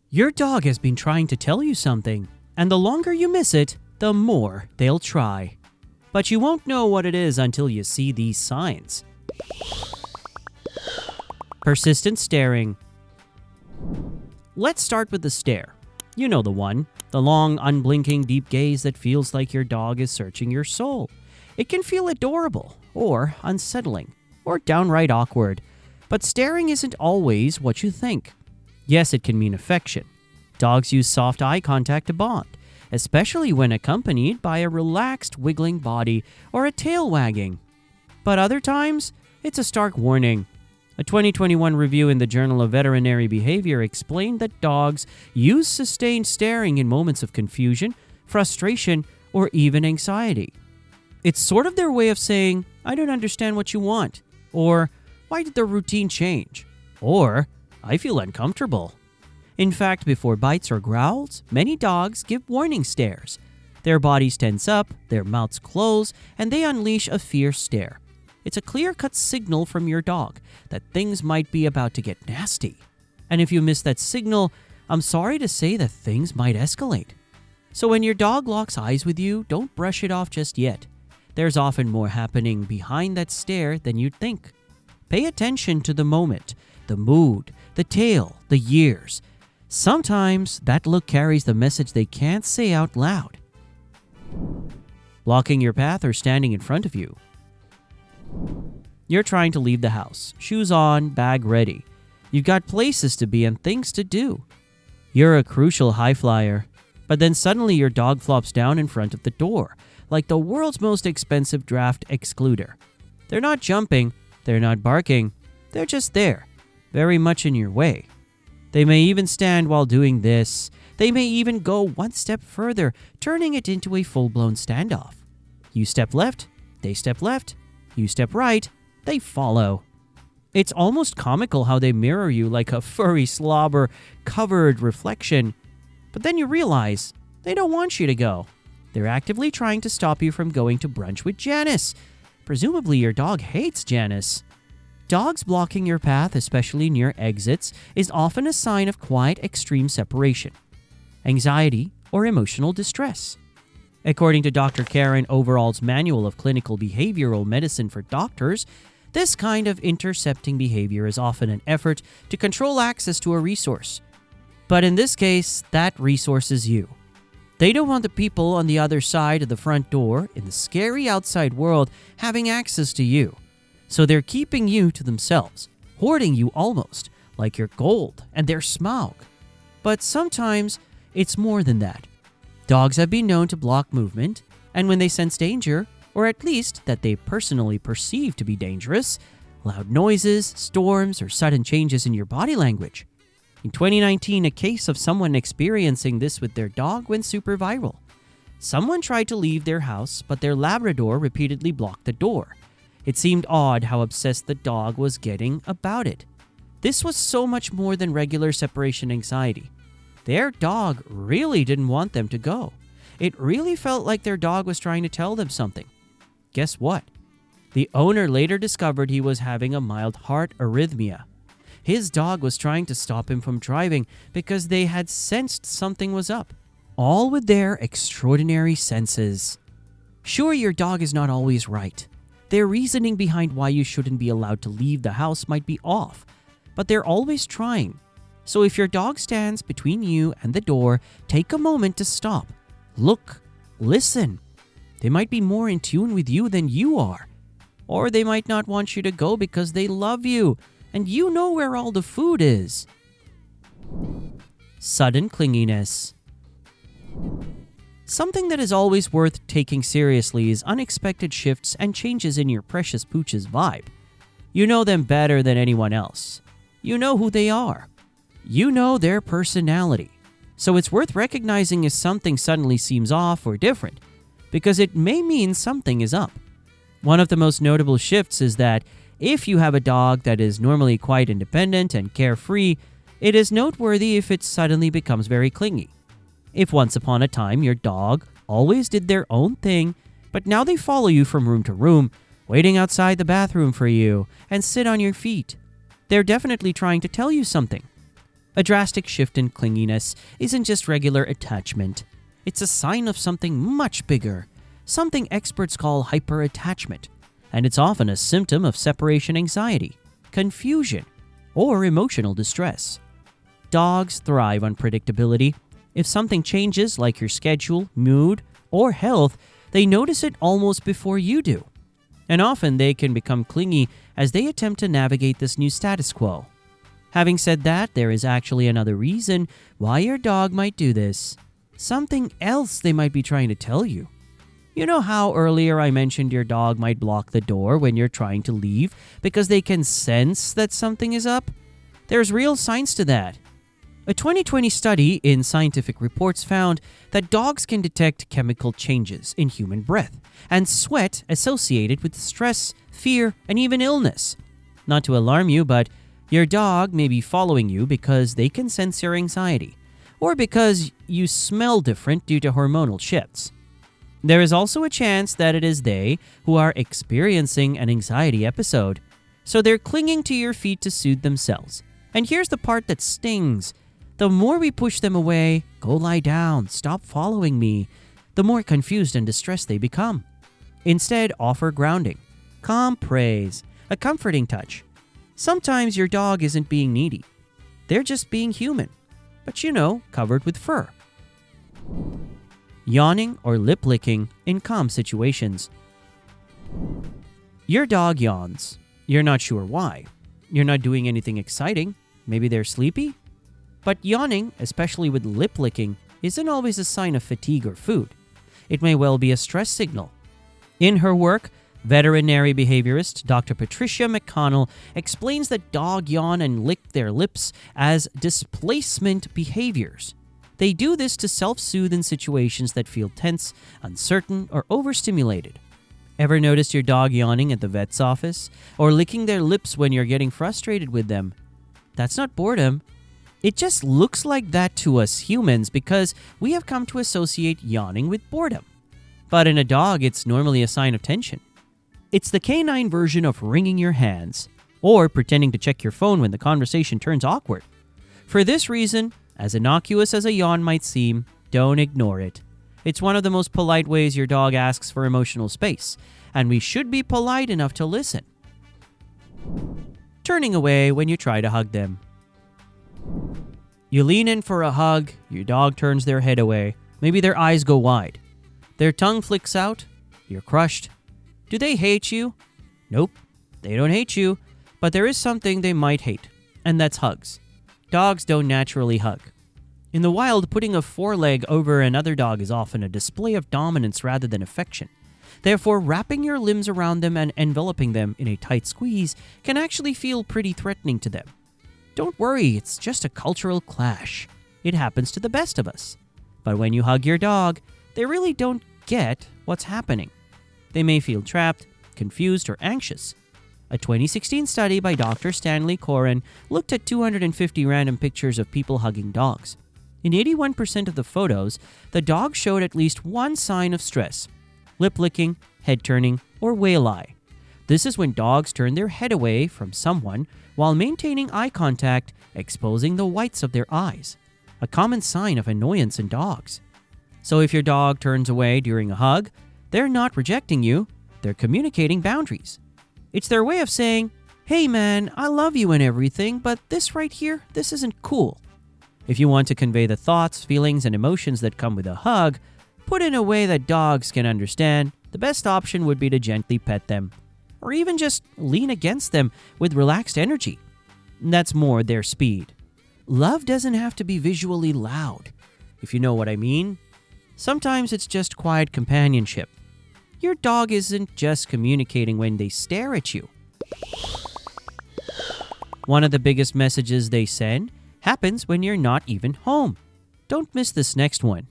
Your dog has been trying to tell you something, and the longer you miss it, the more they'll try. But you won't know what it is until you see these signs. Persistent staring. Let's start with the stare. You know the one. The long, unblinking, deep gaze that feels like your dog is searching your soul. It can feel adorable, or unsettling, or downright awkward. But staring isn't always what you think. Yes, it can mean affection. Dogs use soft eye contact to bond, especially when accompanied by a relaxed, wiggling body or a tail wagging. But other times, it's a stark warning. A 2021 review in the Journal of Veterinary Behavior explained that dogs use sustained staring in moments of confusion, frustration, or even anxiety. It's sort of their way of saying, "I don't understand what you want," or "Why did the routine change?" or "I feel uncomfortable." In fact, before bites or growls, many dogs give warning stares. Their bodies tense up, their mouths close, and they unleash a fierce stare. It's a clear-cut signal from your dog that things might be about to get nasty. And if you miss that signal, I'm sorry to say that things might escalate. So when your dog locks eyes with you, don't brush it off just yet. There's often more happening behind that stare than you'd think. Pay attention to the moment, the mood, the tail, the years. Sometimes that look carries the message they can't say out loud. Blocking your path or standing in front of you. You're trying to leave the house, shoes on, bag ready. You've got places to be and things to do. You're a crucial high flyer, but then suddenly your dog flops down in front of the door, like the world's most expensive draft excluder. They're not jumping, they're not barking, they're just there, very much in your way. They may even stand while doing this. They may even go one step further, turning it into a full-blown standoff. You step left, they step left. You step right, they follow. It's almost comical how they mirror you like a furry slobber-covered reflection. But then you realize they don't want you to go. They're actively trying to stop you from going to brunch with Janice. Presumably your dog hates Janice. Dogs blocking your path, especially near exits, is often a sign of quiet, extreme separation, anxiety, or emotional distress. According to Dr. Karen Overall's Manual of Clinical Behavioral Medicine for Doctors, this kind of intercepting behavior is often an effort to control access to a resource. But in this case, that resource is you. They don't want the people on the other side of the front door in the scary outside world having access to you. So they're keeping you to themselves, hoarding you almost, like you're gold and they're smog. But sometimes it's more than that. Dogs have been known to block movement, and when they sense danger, or at least that they personally perceive to be dangerous, loud noises, storms, or sudden changes in your body language. In 2019, a case of someone experiencing this with their dog went super viral. Someone tried to leave their house, but their Labrador repeatedly blocked the door. It seemed odd how obsessed the dog was getting about it. This was so much more than regular separation anxiety. Their dog really didn't want them to go. It really felt like their dog was trying to tell them something. Guess what? The owner later discovered he was having a mild heart arrhythmia. His dog was trying to stop him from driving because they had sensed something was up, all with their extraordinary senses. Sure, your dog is not always right. Their reasoning behind why you shouldn't be allowed to leave the house might be off, but they're always trying. So if your dog stands between you and the door, take a moment to stop, look, listen. They might be more in tune with you than you are. Or they might not want you to go because they love you, and you know where all the food is. Sudden clinginess. Something that is always worth taking seriously is unexpected shifts and changes in your precious pooch's vibe. You know them better than anyone else. You know who they are. You know their personality. So it's worth recognizing if something suddenly seems off or different, because it may mean something is up. One of the most notable shifts is that if you have a dog that is normally quite independent and carefree, it is noteworthy if it suddenly becomes very clingy. If once upon a time your dog always did their own thing, but now they follow you from room to room, waiting outside the bathroom for you, and sit on your feet, they're definitely trying to tell you something. A drastic shift in clinginess isn't just regular attachment. It's a sign of something much bigger, something experts call hyperattachment, and it's often a symptom of separation anxiety, confusion, or emotional distress. Dogs thrive on predictability. If something changes, like your schedule, mood, or health, they notice it almost before you do. And often they can become clingy as they attempt to navigate this new status quo. Having said that, there is actually another reason why your dog might do this. Something else they might be trying to tell you. You know how earlier I mentioned your dog might block the door when you're trying to leave because they can sense that something is up? There's real signs to that. A 2020 study in Scientific Reports found that dogs can detect chemical changes in human breath and sweat associated with stress, fear, and even illness. Not to alarm you, but your dog may be following you because they can sense your anxiety, or because you smell different due to hormonal shifts. There is also a chance that it is they who are experiencing an anxiety episode, so they're clinging to your feet to soothe themselves. And here's the part that stings. The more we push them away, go lie down, stop following me, the more confused and distressed they become. Instead, offer grounding, calm praise, a comforting touch. Sometimes your dog isn't being needy. They're just being human, but covered with fur. Yawning or lip licking in calm situations. Your dog yawns. You're not sure why. You're not doing anything exciting. Maybe they're sleepy? But yawning, especially with lip licking, isn't always a sign of fatigue or food. It may well be a stress signal. In her work, veterinary behaviorist Dr. Patricia McConnell explains that dogs yawn and lick their lips as displacement behaviors. They do this to self-soothe in situations that feel tense, uncertain, or overstimulated. Ever noticed your dog yawning at the vet's office? Or licking their lips when you're getting frustrated with them? That's not boredom. It just looks like that to us humans because we have come to associate yawning with boredom. But in a dog, it's normally a sign of tension. It's the canine version of wringing your hands, or pretending to check your phone when the conversation turns awkward. For this reason, as innocuous as a yawn might seem, don't ignore it. It's one of the most polite ways your dog asks for emotional space, and we should be polite enough to listen. Turning away when you try to hug them. You lean in for a hug, your dog turns their head away, maybe their eyes go wide. Their tongue flicks out, you're crushed. Do they hate you? Nope, they don't hate you, but there is something they might hate, and that's hugs. Dogs don't naturally hug. In the wild, putting a foreleg over another dog is often a display of dominance rather than affection. Therefore, wrapping your limbs around them and enveloping them in a tight squeeze can actually feel pretty threatening to them. Don't worry, it's just a cultural clash. It happens to the best of us. But when you hug your dog, they really don't get what's happening. They may feel trapped, confused, or anxious. A 2016 study by Dr. Stanley Coren looked at 250 random pictures of people hugging dogs. In 81% of the photos, the dog showed at least one sign of stress: lip licking, head turning, or whale eye. This is when dogs turn their head away from someone while maintaining eye contact, exposing the whites of their eyes, a common sign of annoyance in dogs. So if your dog turns away during a hug, they're not rejecting you, they're communicating boundaries. It's their way of saying, "Hey man, I love you and everything, but this right here, this isn't cool." If you want to convey the thoughts, feelings, and emotions that come with a hug, put in a way that dogs can understand, the best option would be to gently pet them, or even just lean against them with relaxed energy. That's more their speed. Love doesn't have to be visually loud, if you know what I mean. Sometimes it's just quiet companionship. Your dog isn't just communicating when they stare at you. One of the biggest messages they send happens when you're not even home. Don't miss this next one.